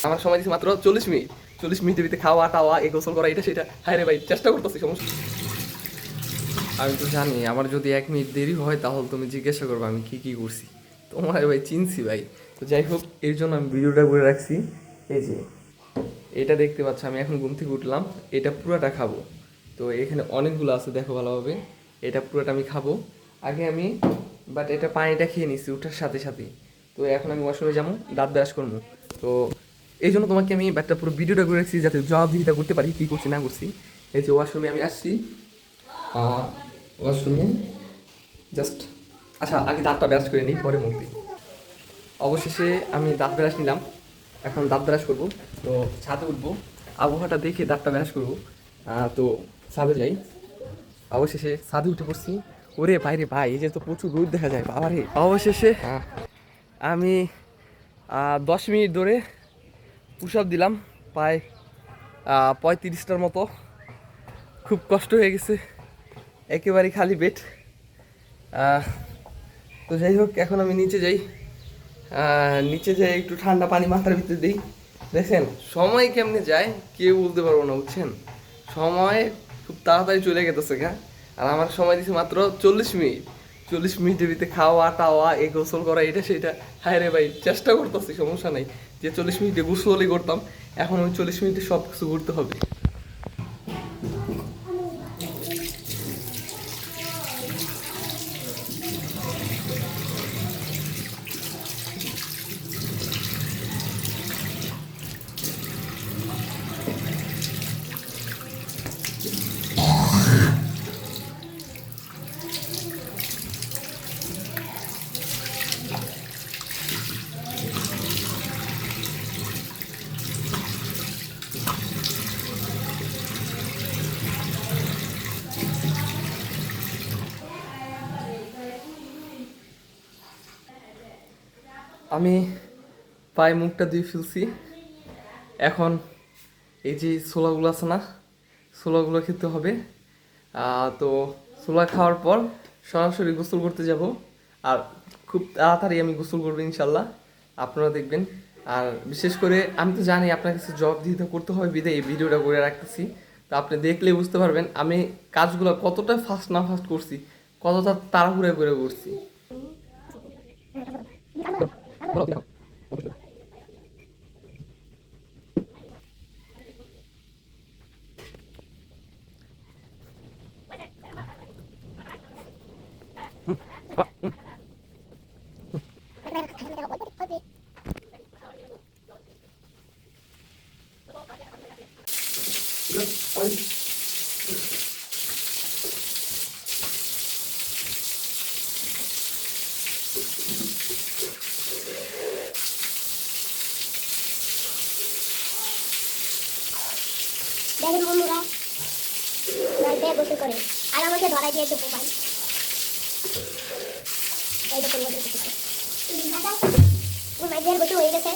আমার সময় দিচ্ছে মাত্র 40 মিনিট। 40 মিনিটের ভিতরে খাওয়া টাওয়া এই গোসল করা এটা সেটা। হায় রে ভাই, চেষ্টা করতেছি, সমস্যা। আমি তো জানি আমার যদি 1 মিনিট দেরি হয় তাহলে তুমি জিজ্ঞাসা করবে আমি কি কি করছি। তোমার ভাই চিনছি ভাই। তো যাই হোক, এর জন্য আমি ভিডিওটা করে রাখছি। এই যে এটা দেখতে পাচ্ছ, আমি এখন ঘুম থেকে উঠলাম, এটা পুরোটা খাবো। তো এখানে অনেকগুলো আছে, দেখো ভালোভাবে। এটা পুরোটা আমি খাবো। আগে আমি এটা পানিটা খেয়ে নিচ্ছি উঠার সাথে সাথে। তো এখন আমি ওয়াশরুমে যাবো, দাঁত ব্রাশ করবো। তো এই জন্য তোমাকে আমি একটা পুরো ভিডিওটা করে রাখছি যাতে জবাবদিহিতা করতে পারি কী করছি না করছি। এই যে ওয়াশরুমে আমি আসছি, ওয়াশরুমে জাস্ট, আচ্ছা আগে দাঁতটা ব্রাশ করে নিই পরে মুখ দিই। অবশেষে আমি দাঁত ব্রাশ নিলাম, এখন দাঁত ব্রাশ করবো। তো ছাদে উঠবো, আবহাওয়াটা দেখে দাঁতটা ব্রাশ করবো। তো ছাদে যাই। অবশেষে ছাদে উঠে পড়ছি। ওরে বাইরে ভাই, এই যে তো প্রচুর রোদ দেখা যায় বাবা রে। অবশেষে আমি 10 মিনিট ধরে পুশ আপ দিলাম, প্রায় 35টার মতো। খুব কষ্ট হয়ে গেছে, একেবারে খালি পেট। তো যাই হোক, এখন আমি নিচে যাই। নিচে যাই, একটু ঠান্ডা পানি মাথার ভিতরে দিই। দেখেন সময় কেমনে যায় কেউ বলতে পারবো না, বুঝছেন। সময় খুব তাড়াতাড়ি চলে গেতেছে গা। আর আমার সময় দিচ্ছে মাত্র 40 মিনিট। 40 মিনিটের ভিতরে খাওয়া টাওয়া এই গোসল করা এটা সেটা। হায় রে ভাই, চেষ্টা করতেছি, সমস্যা নাই। যে 40 মিনিটে গোসলই করতাম, এখন ওই 40 মিনিটে সব কিছু করতে হবে। আমি পায়ে মুখটা দিয়ে ফেলছি। এখন এই যে ছোলাগুলো আছে না, ছোলাগুলো খেতে হবে। তো ছোলা খাওয়ার পর সরাসরি গোসল করতে যাব। আর খুব তাড়াতাড়ি আমি গোসল করবো ইনশাল্লাহ, আপনারা দেখবেন। আর বিশেষ করে আমি তো জানি আপনার কাছে জবাবদিহিতা করতে হবে, বিধায় এই ভিডিওটা করে রাখতেছি। তো আপনি দেখলে বুঝতে পারবেন আমি কাজগুলো কতটা ফাস্ট না ফাস্ট করছি, কতটা তাড়াহুড়া করে করছি। দেখেন বন্ধুরা, নলটায় গোসল করে আর আমাকে ধরা দিয়েছে পোপাই। এই দেখুন ওর মাঝে গোসল হয়ে গেছে,